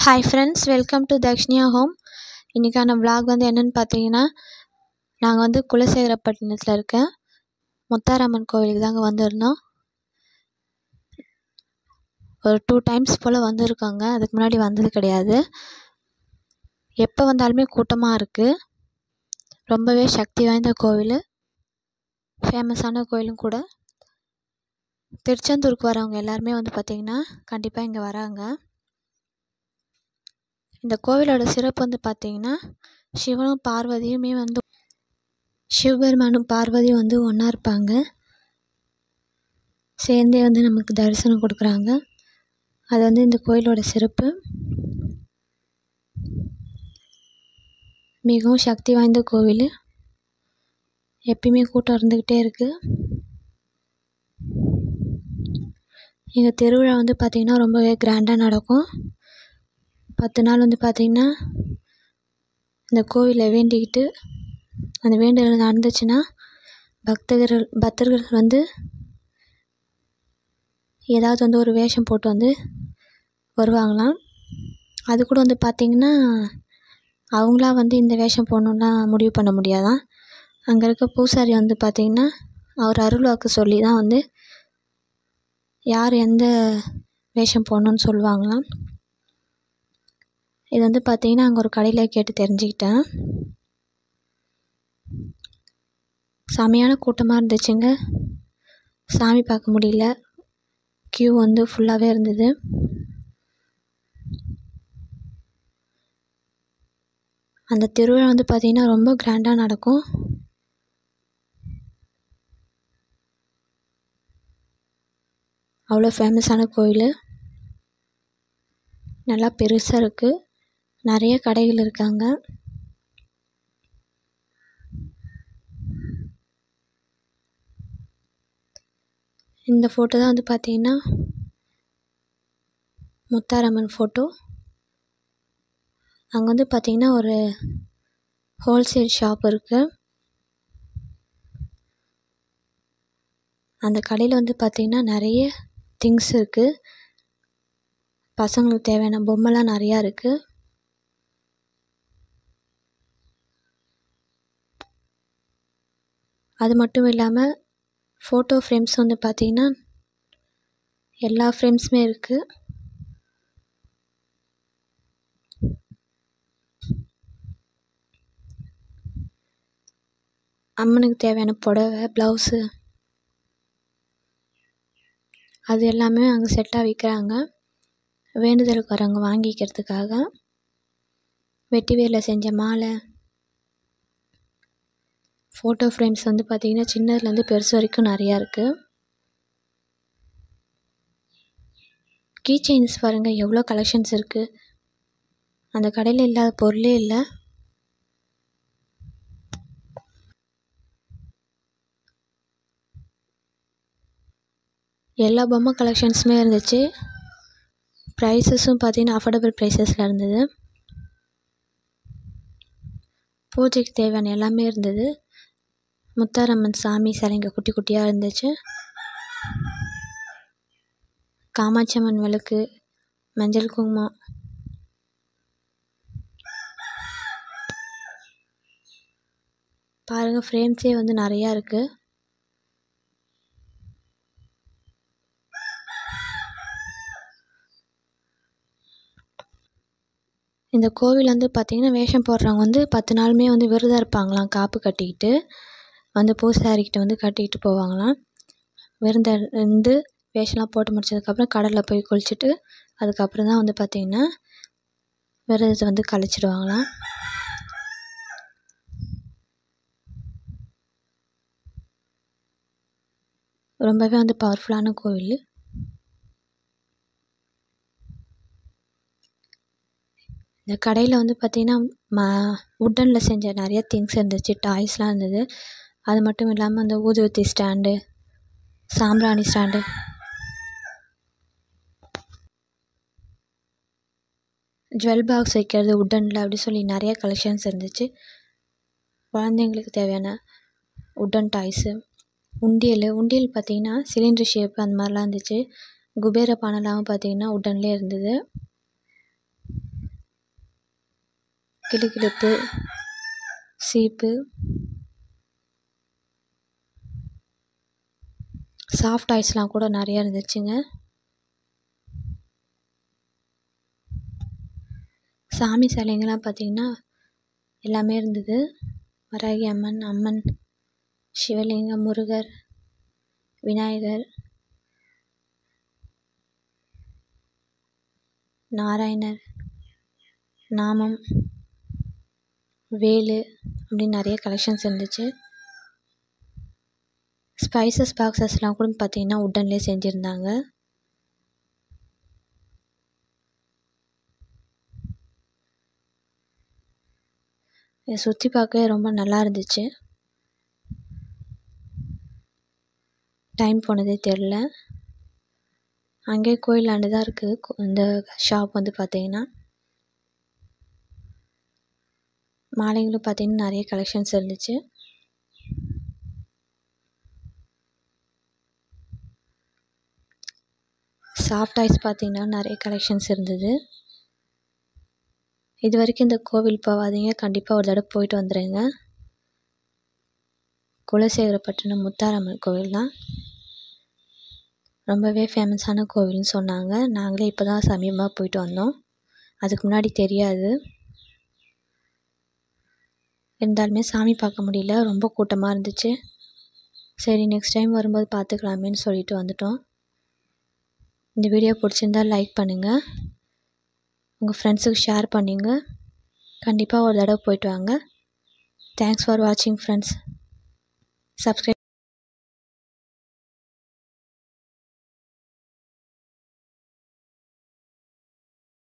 Hi friends, welcome to Dakshiniya home. இன்றைக்கான vlog வந்து என்னென்னு பார்த்தீங்கன்னா, நாங்கள் வந்து குலசேகரப்பட்டினத்தில் இருக்க முத்தாரம்மன் கோவிலுக்கு தாங்க வந்திருந்தோம். ஒரு 2 டைம்ஸ் போல் வந்திருக்கோங்க. அதுக்கு முன்னாடி வந்தது கிடையாது. எப்போ வந்தாலுமே கூட்டமாக இருக்குது. ரொம்பவே சக்தி வாய்ந்த கோவில், ஃபேமஸான கோவிலும் கூட. திருச்செந்தூருக்கு வரவங்க எல்லாருமே வந்து பார்த்திங்கன்னா கண்டிப்பாக இங்கே வராங்க. இந்த கோவிலோட சிறப்பு வந்து பார்த்திங்கன்னா, சிவனும் பார்வதியுமே வந்து சிவபெருமானும் பார்வதியும் வந்து ஒன்றா இருப்பாங்க. சேர்ந்தே வந்து நமக்கு தரிசனம் கொடுக்குறாங்க. அது வந்து இந்த கோயிலோட சிறப்பு. மிகவும் சக்தி வாய்ந்த கோவில். எப்பயுமே கூட்டம் இருந்துக்கிட்டே இருக்குது. எங்கள் திருவிழா வந்து பார்த்திங்கன்னா ரொம்பவே கிராண்டாக நடக்கும். 10 நாள் வந்து பார்த்திங்கன்னா இந்த கோவிலை வேண்டிக்கிட்டு அந்த வேண்டுதல் நடந்துச்சுன்னா பக்தர்கள் வந்து ஏதாவது வந்து ஒரு வேஷம் போட்டு வந்து வருவாங்களாம். அது கூட வந்து பார்த்திங்கன்னா அவங்களா வந்து இந்த வேஷம் போடணுன்னா முடிவு பண்ண முடியாதான். அங்கே இருக்க பூசாரி வந்து பார்த்திங்கன்னா அவர் அருள்வாக்கு சொல்லி தான் வந்து யார் எந்த வேஷம் போடணுன்னு சொல்லுவாங்களாம். இது வந்து பார்த்திங்கன்னா அங்கே ஒரு கடையில் கேட்டு தெரிஞ்சுக்கிட்டேன். செமையான கூட்டமாக இருந்துச்சுங்க. சாமி பார்க்க முடியல. க்யூ வந்து ஃபுல்லாகவே இருந்தது. அந்த திருவிழா வந்து பார்த்திங்கன்னா ரொம்ப கிராண்டாக நடக்கும். அவ்வளோ ஃபேமஸான கோவில். நல்லா பெருசாக இருக்குது. நிறைய கடைகள் இருக்காங்க. இந்த ஃபோட்டோ தான் வந்து பார்த்திங்கன்னா முத்தாரம்மன் ஃபோட்டோ. அங்கே வந்து பார்த்திங்கன்னா ஒரு ஹோல்சேல் ஷாப் இருக்குது. அந்த கடையில் வந்து பார்த்திங்கன்னா நிறைய திங்ஸ் இருக்குது. பசங்களுக்கு தேவையான பொம்மைலாம் நிறையா இருக்குது. அது மட்டும் இல்லாமல் ஃபோட்டோ ஃப்ரேம்ஸ் வந்து பார்த்திங்கன்னா எல்லா ஃப்ரேம்ஸுமே இருக்குது. அம்மனுக்கு தேவையான புடவை, ப்ளவுஸு அது எல்லாமே அங்கே செட்டாக விற்கிறாங்க. வேண்டுதலுக்கு வரவங்க வாங்கிக்கிறதுக்காக. வெட்டி வேரில் செஞ்ச மாலை, ஃபோட்டோ ஃப்ரேம்ஸ் வந்து பார்த்திங்கன்னா சின்னதுலேருந்து பெருசு வரைக்கும் நிறையா இருக்குது. கீ செயின்ஸ் பாருங்கள் எவ்வளோ கலெக்ஷன்ஸ் இருக்குது. அந்த கடையில் இல்லாத பொருளே இல்லை. எல்லா பொம்மை கலெக்ஷன்ஸுமே இருந்துச்சு. ப்ரைஸஸும் பார்த்திங்கன்னா அஃபோர்டபுள் ப்ரைஸஸில் இருந்தது. பூஜைக்கு தேவையான எல்லாமே இருந்தது. முத்தாரம்மன் சாமி சிலைங்க குட்டி குட்டியாக இருந்துச்சு. காமாட்சி அம்மன் விளக்கு, மஞ்சள் குங்குமம், பாருங்கள் ஃப்ரேம்ஸே வந்து நிறையா இருக்குது. இந்த கோவில் வந்து பார்த்திங்கன்னா வேஷம் போடுறவங்க வந்து 10 நாளுமே வந்து விரதம் இருப்பாங்களாம். காப்பு கட்டிக்கிட்டு வந்து பூசாரிக்கிட்ட வந்து கட்டிக்கிட்டு போவாங்களாம். விரதம் இருந்து வேஷம்லாம் போட்டு முடிச்சதுக்கப்புறம் கடலில் போய் குளிச்சுட்டு அதுக்கப்புறம் தான் வந்து பார்த்திங்கன்னா விரதத்தை வந்து கழிச்சிடுவாங்களாம். ரொம்பவே வந்து பவர்ஃபுல்லான கோவில். இந்த கடையில் வந்து பார்த்திங்கன்னா உட்டனில் செஞ்ச நிறைய திங்ஸ் இருந்துச்சு. டாய்ஸ்லாம் இருந்தது. அது மட்டும் இல்லாமல் அந்த ஊதுவத்தி ஸ்டாண்டு, சாம்பிராணி ஸ்டாண்டு, ஜுவல் பாக்ஸ் வைக்கிறது உட்டனில் அப்படி சொல்லி நிறைய கலெக்ஷன்ஸ் இருந்துச்சு. குழந்தைங்களுக்கு தேவையான உட்டன் டாய்ஸு, உண்டியல் பார்த்திங்கன்னா சிலிண்டர் ஷேப் அந்த மாதிரிலாம் இருந்துச்சு. குபேர பானைலாம் பார்த்திங்கன்னா உட்டன்லேயே இருந்தது. கிளுகிளுப்பு, சீப்பு, சாஃப்ட் டாய்ஸ்லாம் கூட நிறையா இருந்துச்சுங்க. சாமி சிலைங்கள்லாம் பார்த்திங்கன்னா எல்லாமே இருந்தது. வராகி அம்மன், அம்மன், சிவலிங்கம், முருகர், விநாயகர், நாராயணர், நாமம், வேலு அப்படின்னு நிறைய கலெக்ஷன்ஸ் இருந்துச்சு. ஸ்பைசஸ் பாக்ஸஸ்லாம் கூட பார்த்திங்கன்னா உட்டன்லேயே செஞ்சுருந்தாங்க. இதை சுற்றி பார்க்கவே ரொம்ப நல்லா இருந்துச்சு. டைம் போனதே தெரில. அங்கேயே கோயிலாண்டு தான் இருக்குது இந்த ஷாப் வந்து பார்த்திங்கன்னா. மாலைங்களும் பார்த்திங்கன்னா நிறைய கலெக்ஷன்ஸ் இருந்துச்சு. சாஃப்ட் டாய்ஸ் பார்த்திங்கன்னா நிறைய கலெக்ஷன்ஸ் இருந்தது. இது வரைக்கும் இந்த கோவில் போகாதீங்க, கண்டிப்பாக ஒரு தடவை போயிட்டு வந்துடுங்க. குலசேகரப்பட்டினம் முத்தாரம்மன் கோவில் தான் ரொம்பவே ஃபேமஸான கோவில்னு சொன்னாங்க. நாங்களே இப்போ தான் சமீபமாக போயிட்டு வந்தோம். அதுக்கு முன்னாடி தெரியாது. இருந்தாலுமே சாமி பார்க்க முடியல, ரொம்ப கூட்டமாக இருந்துச்சு. சரி நெக்ஸ்ட் டைம் வரும்போது பார்த்துக்கலாமேன்னு சொல்லிட்டு வந்துட்டோம். இந்த வீடியோ பிடிச்சிருந்தால் லைக் பண்ணுங்கள், உங்கள் ஃப்ரெண்ட்ஸுக்கு ஷேர் பண்ணுங்க. கண்டிப்பாக ஒரு தடவை போயிட்டு வாங்க. தேங்க்ஸ் ஃபார் வாட்சிங் ஃப்ரெண்ட்ஸ். சப்ஸ்கிரைப்